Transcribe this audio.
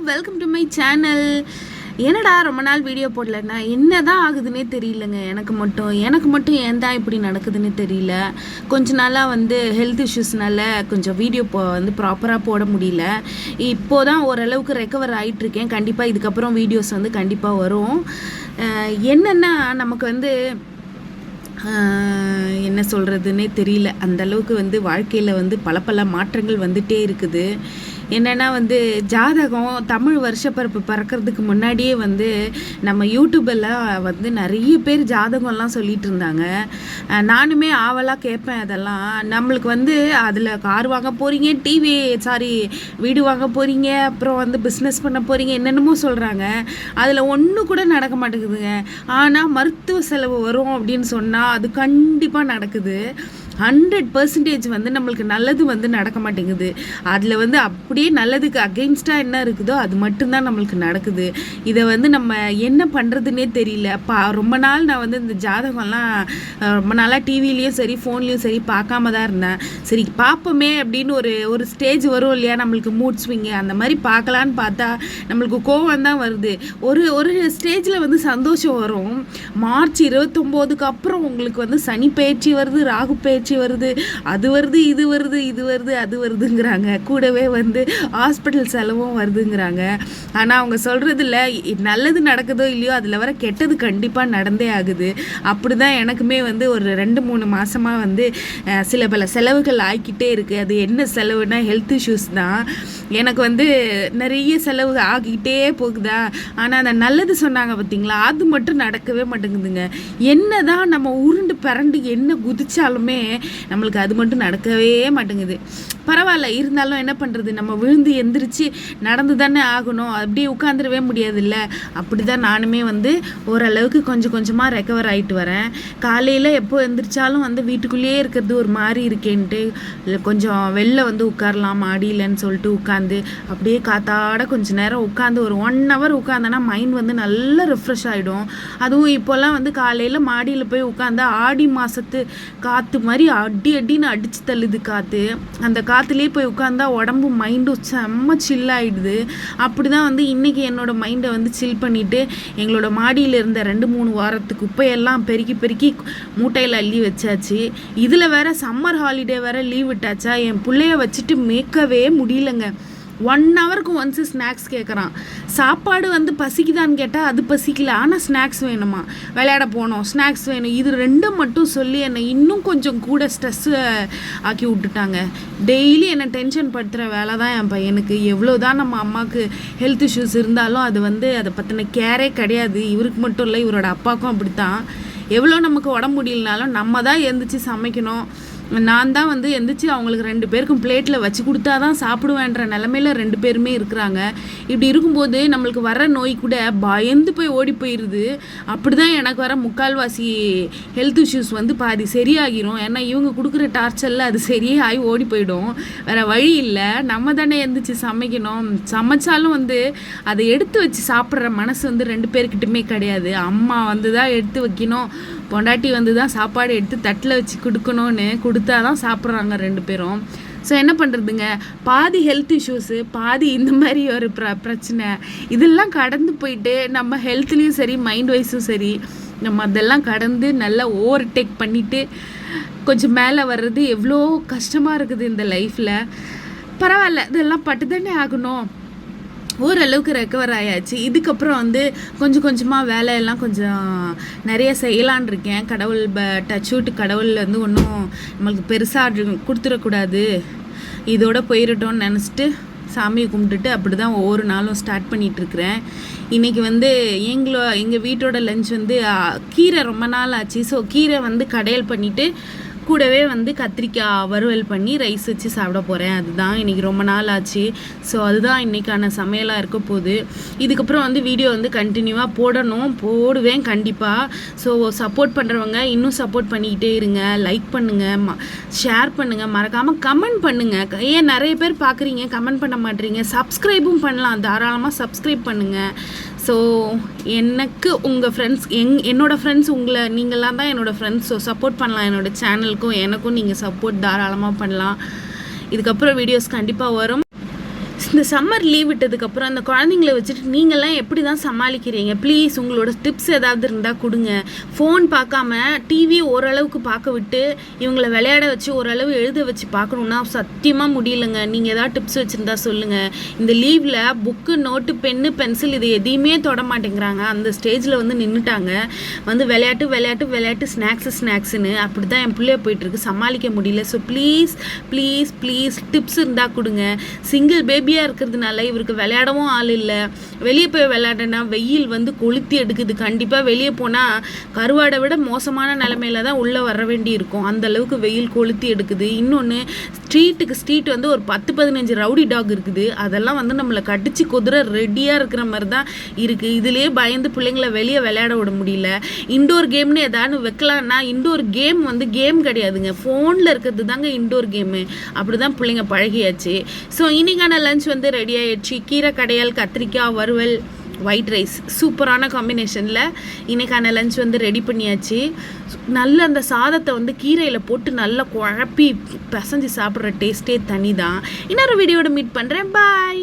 Welcome to my channel. என்னடா ரொம்ப நாள் வீடியோ போடலன்னா என்ன தான் ஆகுதுன்னே தெரியலங்க. எனக்கு மட்டும் ஏன் தான் இப்படி நடக்குதுன்னு தெரியல. கொஞ்ச நாளாக ஹெல்த் இஷ்யூஸ்னால கொஞ்சம் வீடியோ ப்ராப்பராக போட முடியல. இப்போது தான் ஓரளவுக்கு ரெக்கவர் ஆகிட்டுருக்கேன். கண்டிப்பாக இதுக்கப்புறம் வீடியோஸ் கண்டிப்பாக வரும். என்னென்னா நமக்கு என்ன சொல்கிறதுன்னே தெரியல. அந்தளவுக்கு வாழ்க்கையில் பல மாற்றங்கள் வந்துகிட்டே இருக்குது. என்னென்னா ஜாதகம் தமிழ் வருஷப்பிறப்பு பறக்கிறதுக்கு முன்னாடியே நம்ம யூடியூபெல்லாம் நிறைய பேர் ஜாதகம்லாம் சொல்லிகிட்டு இருந்தாங்க. நானுமே ஆவலாக கேட்பேன். அதெல்லாம் நம்மளுக்கு அதில் கார் வாங்க போகிறீங்க, வீடு வாங்க போகிறீங்க, அப்புறம் பிஸ்னஸ் பண்ண போகிறீங்க, என்னென்னமோ சொல்கிறாங்க. அதில் ஒன்று கூட நடக்க மாட்டேங்குதுங்க. ஆனால் மருத்துவ செலவு வரும் அப்படின்னு சொன்னால் அது கண்டிப்பாக நடக்குது. 100% நம்மளுக்கு நல்லது நடக்க மாட்டேங்குது. அதில் அப்படியே நல்லதுக்கு அகெயின்ஸ்டாக என்ன இருக்குதோ அது மட்டும்தான் நம்மளுக்கு நடக்குது. இதை நம்ம என்ன பண்ணுறதுன்னே தெரியல. ரொம்ப நாள் நான் இந்த ஜாதகம்லாம் ரொம்ப நாளாக டிவிலையும் சரி ஃபோன்லேயும் சரி பார்க்காம தான் இருந்தேன். சரி பார்ப்போமே அப்படின்னு ஒரு ஸ்டேஜ் வரும் இல்லையா, நம்மளுக்கு மூட் ஸ்விங்கு அந்த மாதிரி பார்க்கலான்னு பார்த்தா நம்மளுக்கு கோவம் தான் வருது. ஒரு ஸ்டேஜில் சந்தோஷம் வரும். மார்ச் 29க்கு அப்புறம் உங்களுக்கு சனி பயிற்சி வருது, ராகு பயிற்சி வருது, அது வருது, இது வருது, அது வருதுங்கிறாங்க. கூடவே ஹாஸ்பிட்டல் செலவும் வருதுங்கிறாங்க. ஆனால் அவங்க சொல்கிறது இல்லை, நல்லது நடக்குதோ இல்லையோ அதில் வர கெட்டது கண்டிப்பாக நடந்தே ஆகுது. அப்படி தான் எனக்குமே ஒரு 2-3 மாதமாக சில பல செலவுகள் ஆகிக்கிட்டே இருக்குது. அது என்ன செலவுனா ஹெல்த் இஷ்யூஸ் தான். எனக்கு நிறைய செலவு ஆகிக்கிட்டே போகுதா. ஆனால் அந்த நல்லது சொன்னாங்க பார்த்தீங்களா, அது மட்டும் நடக்கவே மாட்டேங்குதுங்க. என்ன தான் நம்ம உருண்டு பரண்டு என்ன குதிச்சாலுமே நம்மளுக்கு அது மட்டும் நடக்கவே மாட்டேங்குது. பரவாயில்ல, இருந்தாலும் என்ன பண்ணுறது, நம்ம விழுந்து எந்திரிச்சு நடந்து தானே ஆகணும். அப்படியே உட்காந்துடவே முடியாதுல்ல. அப்படி தான் நானுமே ஓரளவுக்கு கொஞ்சமாக ரெக்கவர் ஆகிட்டு வரேன். காலையில் எப்போ எந்திரிச்சாலும் வீட்டுக்குள்ளேயே இருக்கிறது ஒரு மாதிரி இருக்கேன்ட்டு கொஞ்சம் வெளில உட்காரலாம் மாடியிலன்னு சொல்லிட்டு உட்காந்து அப்படியே காத்தாட கொஞ்சம் நேரம் உட்காந்து ஒரு 1 hour உட்காந்தனா மைண்ட் நல்லா ரிஃப்ரெஷ் ஆகிடும். அதுவும் இப்போல்லாம் காலையில் மாடியில் போய் உட்காந்தா ஆடி மாதத்து காற்று மாதிரி அடின்னு அடித்து தள்ளுது காற்று. அந்த காற்றுலேயே போய் உட்காந்தா உடம்பு மைண்டும் செம்ம சில்லாகிடுது. அப்படி தான் இன்றைக்கி என்னோடய மைண்டை சில் பண்ணிவிட்டு எங்களோட மாடியில் இருந்த 2-3 வாரத்து குப்பையெல்லாம் பெருக்கி மூட்டையில் அள்ளி வச்சாச்சு. இதில் வேறு சம்மர் ஹாலிடே வேறு லீவ் விட்டாச்சா, என் பிள்ளைய வச்சுட்டு மேய்க்கவே முடியலங்க. 1 hourக்கு ஒன்ஸ் ஸ்நாக்ஸ் கேட்குறான். சாப்பாடு பசிக்குதான்னு கேட்டால் அது பசிக்கல, ஆனால் ஸ்நாக்ஸ் வேணுமா, விளையாட போனோம் ஸ்நாக்ஸ் வேணும். இது 2 மட்டும் சொல்லி என்னை இன்னும் கொஞ்சம் கூட ஸ்ட்ரெஸ்ஸு ஆக்கி விட்டுட்டாங்க. டெய்லி என்னை டென்ஷன் படுத்துகிற வேலை தான் என் பையனுக்கு. எவ்வளோ தான் நம்ம அம்மாவுக்கு ஹெல்த் இஷ்யூஸ் இருந்தாலும் அது அதை பற்றின கேரே கிடையாது. இவருக்கு மட்டும் இல்லை, இவரோட அப்பாவுக்கும் அப்படித்தான். எவ்வளோ நமக்கு உடம்பு முடியலனாலும் நம்ம தான் எழுந்திரிச்சு சமைக்கணும். நான் தான் எந்திரிச்சு அவங்களுக்கு 2 பேருக்கும் பிளேட்டில் வச்சு கொடுத்தா தான் சாப்பிடுவேன்ற நிலமையில 2 பேருமே இருக்கிறாங்க. இப்படி இருக்கும்போது நம்மளுக்கு வர நோய் கூட பயந்து போய் ஓடி போயிடுது. அப்படி தான் எனக்கு வர முக்கால்வாசி ஹெல்த் இஷ்யூஸ் பாதி சரியாகிரும். ஏன்னா இவங்க கொடுக்குற டார்ச்சரில் அது சரியே ஆகி ஓடி போயிடும். வேறு வழி இல்லை, நம்ம தானே எந்திரிச்சு சமைக்கணும். சமைச்சாலும் அதை எடுத்து வச்சு சாப்பிட்ற மனசு 2 பேர்கிட்டுமே கிடையாது. அம்மா தான் எடுத்து வைக்கணும், பொண்டாட்டி தான் சாப்பாடு எடுத்து தட்டில் வச்சு கொடுக்கணும்னு கொடுத்தா தான் சாப்பிட்றாங்க 2 பேரும். ஸோ என்ன பண்ணுறதுங்க, பாதி ஹெல்த் இஷ்யூஸு, பாதி இந்த மாதிரி ஒரு பிரச்சனை. இதெல்லாம் கடந்து போயிட்டு நம்ம ஹெல்த்லேயும் சரி மைண்ட் வைஸும் சரி நம்ம அதெல்லாம் கடந்து நல்லா ஓவர்டேக் பண்ணிவிட்டு கொஞ்சம் மேலே வர்றது எவ்வளோ கஷ்டமாக இருக்குது இந்த லைஃப்பில். பரவாயில்ல, இதெல்லாம் பட்டு தானே ஆகணும். ஓரளவுக்கு ரெக்கவர் ஆயாச்சு. இதுக்கப்புறம் கொஞ்சமாக வேலையெல்லாம் கொஞ்சம் நிறைய செய்யலான் இருக்கேன். கடவுள் டச் விட்டு கடவுள் ஒன்றும் நம்மளுக்கு பெருசாக கொடுத்துடக்கூடாது, இதோட போயிடட்டோன்னு நினச்சிட்டு சாமியை கும்பிட்டுட்டு அப்படி தான் ஒவ்வொரு நாளும் ஸ்டார்ட் பண்ணிகிட்ருக்கிறேன். இன்றைக்கி எங்கள் வீட்டோட லஞ்ச் கீரை ரொம்ப நாள் ஆச்சு. ஸோ கீரை கடையல் பண்ணிவிட்டு கூடவே கத்திரிக்காய் வறுவல் பண்ணி ரைஸ் வச்சு சாப்பிட போகிறேன். அதுதான் இன்றைக்கி ரொம்ப நாள் ஆச்சு. ஸோ அதுதான் இன்றைக்கான சமையலாக இருக்க போகுது. இதுக்கப்புறம் வீடியோ கண்டினியூவாக போடுவேன் கண்டிப்பாக. ஸோ சப்போர்ட் பண்ணுறவங்க இன்னும் சப்போர்ட் பண்ணிக்கிட்டே இருங்க. லைக் பண்ணுங்கள், ஷேர் பண்ணுங்கள், மறக்காமல் கமெண்ட் பண்ணுங்கள். ஏன் நிறைய பேர் பார்க்குறீங்க கமெண்ட் பண்ண மாட்டேறீங்க, சப்ஸ்கிரைபும் பண்ணலாம், தாராளமாக சப்ஸ்கிரைப் பண்ணுங்கள். ஸோ எனக்கு உங்கள் ஃப்ரெண்ட்ஸ் என்னோடய ஃப்ரெண்ட்ஸ் நீங்களாம் தான் என்னோடய ஃப்ரெண்ட்ஸ். ஸோ சப்போர்ட் பண்ணலாம், என்னோடய சேனலுக்கும் எனக்கும் நீங்கள் சப்போர்ட் தாராளமாக பண்ணலாம். இதுக்கப்புறம் வீடியோஸ் கண்டிப்பாக வரும். இந்த சம்மர் லீவ் விட்டதுக்கப்புறம் அந்த குழந்தைங்கள வச்சுட்டு நீங்கள்லாம் எப்படி தான் சமாளிக்கிறீங்க? ப்ளீஸ் உங்களோட டிப்ஸ் ஏதாவது இருந்தால் கொடுங்க. ஃபோன் பார்க்காம டிவி ஓரளவுக்கு பார்க்க விட்டு இவங்கள விளையாட வச்சு ஓரளவு எழுத வச்சு பார்க்கணுன்னா சத்தியமாக முடியலைங்க. நீங்கள் ஏதாவது டிப்ஸ் வச்சுருந்தா சொல்லுங்கள். இந்த லீவில் புக்கு, நோட்டு, பென்னு, பென்சில் இது எதையுமே தொட மாட்டேங்கிறாங்க. அந்த ஸ்டேஜில் வந்து நின்றுட்டாங்க. வந்து விளையாட்டு விளையாட்டு விளையாட்டு, ஸ்நாக்ஸுன்னு அப்படி தான் என் பிள்ளைய போயிட்டுருக்கு. சமாளிக்க முடியல. So please please please tips இருந்தால் கொடுங்க. சிங்கிள் பேபியாக இருக்கிறதுனால இவருக்கு விளையாடவும் ஆள் இல்லை. வெளியே போய் விளையாடுனா வெயில் வந்து கொளுத்தி எடுக்குது. கண்டிப்பாக வெளியே போனால் கருவாடை விட மோசமான நிலமையில தான் உள்ளே வர வேண்டி இருக்கும். அந்த அளவுக்கு வெயில் கொளுத்தி எடுக்குது. இன்னொன்று ஸ்ட்ரீட் வந்து ஒரு 10-15 ரவுடி டாக் இருக்குது. அதெல்லாம் வந்து நம்மளை கடிச்சு குதிரை ரெடியாக இருக்கிற மாதிரி தான் இருக்குது. இதுலேயே பயந்து பிள்ளைங்கள வெளியே விளையாட விட முடியல. இண்டோர் கேம்னு ஏதாவது வைக்கலான்னா இண்டோர் கேம் வந்து கேம் கிடையாதுங்க. ஃபோனில் இருக்கிறது தாங்க இண்டோர் கேமு. அப்படி தான் பிள்ளைங்க பழகியாச்சு. ஸோ இன்னைக்கான லஞ்ச் வந்து ரெடி ஆகிடுச்சு. கீரை கடையால், கத்திரிக்காய் வறுவல், ஒயிட் ரைஸ், சூப்பரான காம்பினேஷனில் இன்றைக்கான லஞ்ச் வந்து ரெடி பண்ணியாச்சு. நல்ல அந்த சாதத்தை வந்து கீரையில் போட்டு நல்லா குழப்பி பிசைஞ்சு சாப்பிட்ற டேஸ்ட்டே தனி தான். இன்னொரு வீடியோட மீட் பண்ணுறேன். பாய்.